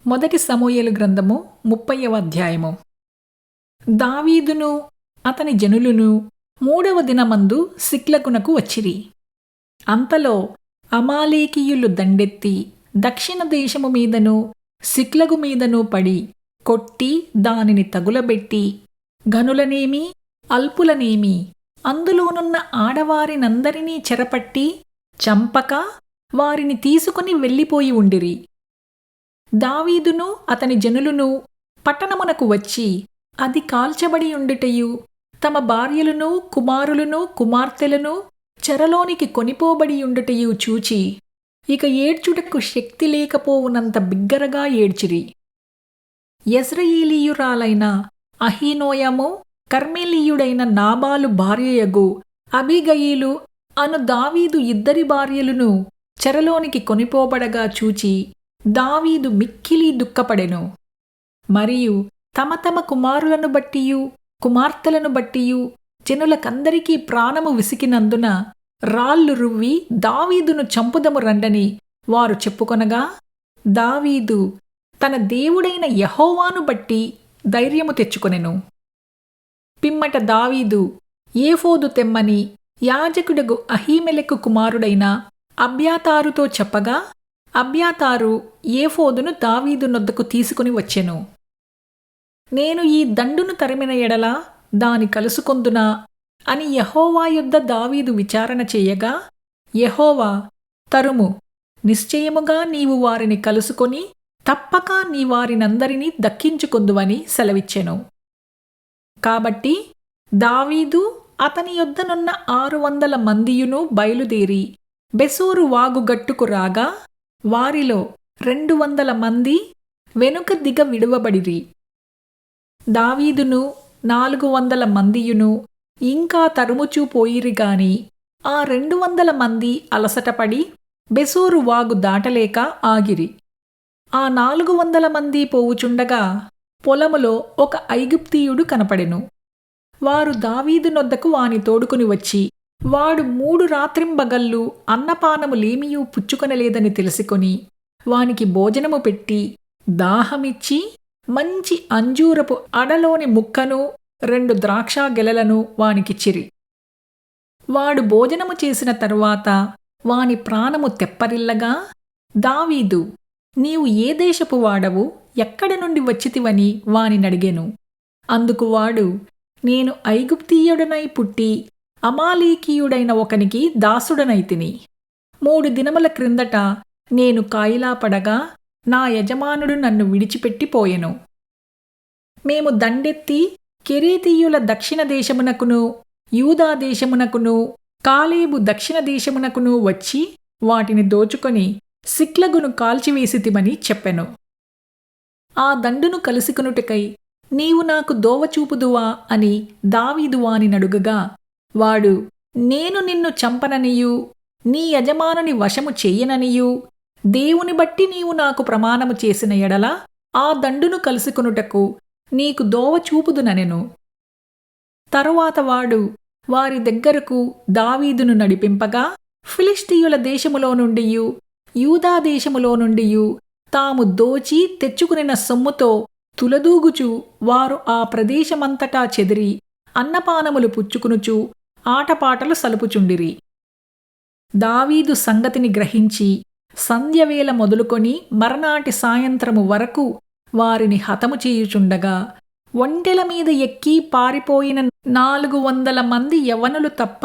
మొదటి సమూయేలు గ్రంథము 30వ అధ్యాయము. దావీదును అతని జనులును 3వ దినమందు సిక్లగునకు వచ్చిరి. అంతలో అమాలేకీయులు దండెత్తి దక్షిణ దేశము మీదను సిక్లగు మీదను పడి కొట్టి దానిని తగులబెట్టి గనులనేమి అల్పులనేమి అందులోనున్న ఆడవారినందరినీ చెరపట్టి చంపక వారిని తీసుకుని వెళ్ళిపోయి ఉండిరి. దావీదును అతని జనులును పట్టణమునకు వచ్చి అది కాల్చబడి ఉండుటయు తమ భార్యలను కుమారులను కుమార్తెలను చెరలోనికి కొనిపోబడి ఉండుటయు చూచి ఇక ఏడ్చుటకు శక్తి లేకపోవునంత బిగ్గరగా ఏడ్చిరి. యెజ్రెయేలీయురాలైన అహీనోయము కర్మెలీయుడైన నాబాలు భార్యయగు అబీగయీలు అను దావీదు ఇద్దరి భార్యలను చెరలోనికి కొనిపోబడగా చూచి దావీదు మిక్కిలి దుఃఖపడెను. మరియు తమ తమ కుమారులను బట్టియు కుమార్తెలను బట్టియు జనులకందరికీ ప్రాణము విసికినందున రాళ్ళు రువ్వి దావీదును చంపుదము రండని వారు చెప్పుకొనగా దావీదు తన దేవుడైన యెహోవాను బట్టి ధైర్యము తెచ్చుకొనెను. పిమ్మట దావీదు ఏఫోదు తెమ్మని యాజకుడగు అహీమెలెకు కుమారుడైన అబ్యాతారుతో చెప్పగా అబ్యాతారు ఏఫోదును దావీదు నొద్దకు తీసుకుని వచ్చెను. నేను ఈ దండును తరిమిన ఎడల దాని కలుసుకొందునా అని యెహోవా యొద్ద దావీదు విచారణ చేయగా యెహోవా తరుము, నిశ్చయముగా నీవు వారిని కలుసుకొని తప్పక నీ వారినందరినీ దక్కించుకొందువని సెలవిచ్చెను. కాబట్టి దావీదు అతని యొద్దనున్న 600 మందియును బయలుదేరి బెసోరు వాగు గట్టుకు రాగా వారిలో 200 మంది వెనుక దిగ విడువబడిరి. దావీదును 400 మందియును ఇంకా తరుముచూ పోయిరిగాని ఆ 200 మంది అలసటపడి బెసోరు వాగు దాటలేక ఆగిరి. ఆ 400 మంది పోవుచుండగా పొలములో ఒక ఐగుప్తీయుడు కనపడెను. వారు దావీదు నొద్దకు వాని తోడుకుని వచ్చి వాడు 3 రాత్రింబగళ్ళు అన్నపానములేమియూ పుచ్చుకొనలేదని తెలుసుకొని వానికి భోజనము పెట్టి దాహమిచ్చి మంచి అంజూరపు అడలోని ముక్కను 2 ద్రాక్షా గెలలను వానికిచ్చిరి. వాడు భోజనము చేసిన తరువాత వాని ప్రాణము తెప్పరిల్లగా దావీదు నీవు ఏ దేశపు వాడవు, ఎక్కడి నుండి వచ్చితివని వానినడిగెను. అందుకు వాడు నేను ఐగుప్తీయుడనై పుట్టి అమాలేకీయుడైన ఒకనికి దాసుడనైతిని. 3 దినముల క్రిందట నేను కాయిలా పడగా నా యజమానుడు నన్ను విడిచిపెట్టిపోయెను. మేము దండెత్తి కెరేతీయుల దక్షిణ దేశమునకును యూదా దేశమునకును కాలేబు దక్షిణ దేశమునకును వచ్చి వాటిని దోచుకొని సిక్లగును కాల్చివేసితిమని చెప్పెను. ఆ దండును కలుసుకొనుటకై నీవు నాకు దోవచూపుదువా అని దావీదు వానినడుగగా వాడు నేను నిన్ను చంపననియూ నీ యజమానుని వశము చెయ్యననియూ దేవుని బట్టి నీవు నాకు ప్రమాణము చేసిన ఎడల ఆ దండును కలుసుకొనుటకు నీకు దోవచూపుదుననెను. తరువాత వాడు వారి దగ్గరకు దావీదును నడిపింపగా ఫిలిష్తీయుల దేశములో నుండియు యూదా దేశములో నుండియు తాము దోచి తెచ్చుకునిన సొమ్ముతో తులదూగుచు వారు ఆ ప్రదేశమంతటా చెదిరి అన్నపానములు పుచ్చుకునుచు ఆటపాటలు సలుపుచుండిరి. దావీదు సంగతిని గ్రహించి సంధ్యవేళ మొదలుకొని మరనాటి సాయంత్రము వరకు వారిని హతము చేయుచుండగా ఒంటెల మీద ఎక్కి పారిపోయిన 400 మంది యవ్వనులు తప్ప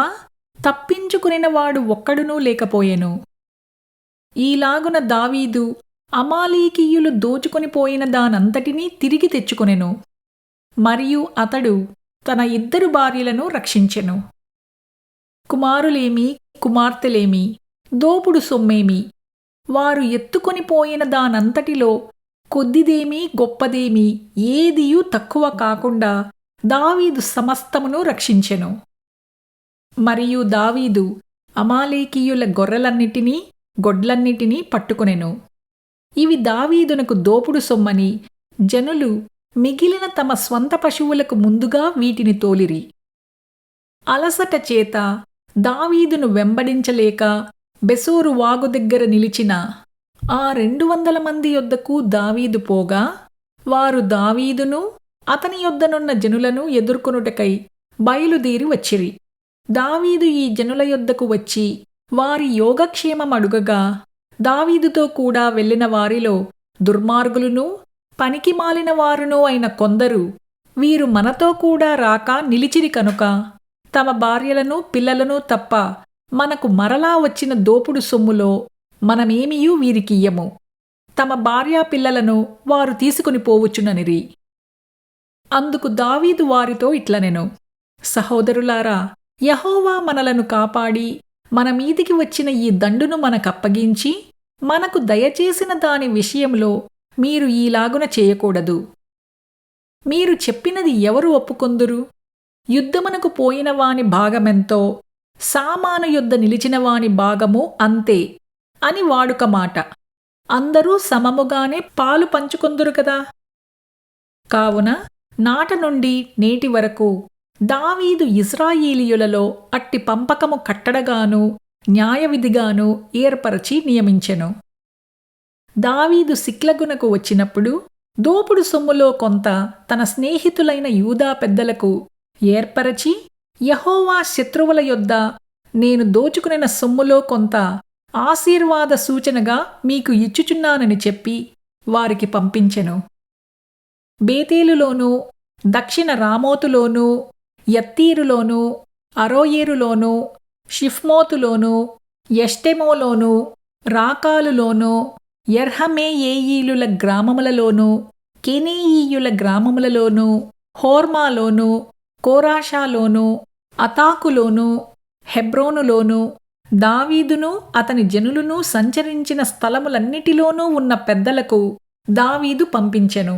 తప్పించుకునినవాడు ఒక్కడునూ లేకపోయెను. ఈలాగున దావీదు అమాలేకీయులు దోచుకొనిపోయిన దానంతటినీ తిరిగి తెచ్చుకొనెను. మరియు అతడు తన 2 భార్యలను రక్షించెను. కుమారులేమి కుమార్తెలేమి దోపుడు సొమ్మేమి వారు ఎత్తుకొనిపోయిన దానంతటిలో కొద్దిదేమీ గొప్పదేమీ ఏదియూ తక్కువ కాకుండా దావీదు సమస్తమును రక్షించెను. మరియు దావీదు అమాలేకీయుల గొర్రెలన్నిటినీ గొడ్లన్నిటినీ పట్టుకొనెను. ఇవి దావీదునకు దోపుడు సొమ్మని జనులు మిగిలిన తమ స్వంత పశువులకు ముందుగా వీటిని తోలిరి. అలసట చేత దావీదును వెంబడించలేక బెసోరు వాగు దగ్గర నిలిచిన ఆ 200 మంది యొద్దకు దావీదు పోగా వారు దావీదును అతని యొద్దనున్న జనులను ఎదుర్కొనుటకై బయలుదేరి వచ్చిరి. దావీదు ఈ జనుల యొద్దకు వచ్చి వారి యోగక్షేమమడుగగా దావీదుతో కూడా వెళ్ళిన వారిలో దుర్మార్గులునూ పనికిమాలిన వారునూ అయిన కొందరు వీరు మనతో కూడా రాక నిలిచిరి కనుక తమ భార్యలను పిల్లలను తప్ప మనకు మరలా వచ్చిన దోపుడు సొమ్ములో మనమేమియూ వీరికియ్యము. తమ భార్యా పిల్లలను వారు తీసుకుని పోవచ్చుననిరి. అందుకు దావీదు వారితో ఇట్లనెను, సహోదరులారా, యెహోవా మనలను కాపాడి మన మీదికి వచ్చిన ఈ దండును మనకప్పగించి మనకు దయచేసిన దాని విషయంలో మీరు ఈలాగున చేయకూడదు. మీరు చెప్పినది ఎవరు ఒప్పుకొందురు? యుద్ధమునకు పోయిన వాని భాగమెంతో సామాను యొద్ద నిలిచిన వాని భాగము అంతే అని వాడుక మాట. అందరూ సమముగానే పాలు పంచుకొందురు కదా. కావున నాట నుండి నేటి వరకు దావీదు ఇశ్రాయేలీయులలో అట్టి పంపకము కట్టడగాను న్యాయవిధిగాను ఏర్పరచి నియమించెను. దావీదు సిక్లగునకు వచ్చినప్పుడు దోపుడు సొమ్ములో కొంత తన స్నేహితులైన యూదా పెద్దలకు ఏర్పరచి, యెహోవా శత్రువుల యొద్ద నేను దోచుకునిన సొమ్ములో కొంత ఆశీర్వాద సూచనగా మీకు ఇచ్చుచున్నానని చెప్పి వారికి పంపించెను. బేతేలులోనూ దక్షిణ రామోతులోనూ యత్తీరులోనూ అరోయేరులోనూ షిఫ్మోతులోనూ ఎష్టెమోలోనూ రాకాలులోనూ యర్హమేయేయీలుల గ్రామములలోనూ కెనీయీయుల గ్రామములలోనూ హోర్మాలోనూ కోరాషాలోనూ అతాకులోనూ హెబ్రోనులోనూ దావీదును అతని జనులును సంచరించిన స్థలములన్నిటిలోనూ ఉన్న పెద్దలకు దావీదు పంపించెను.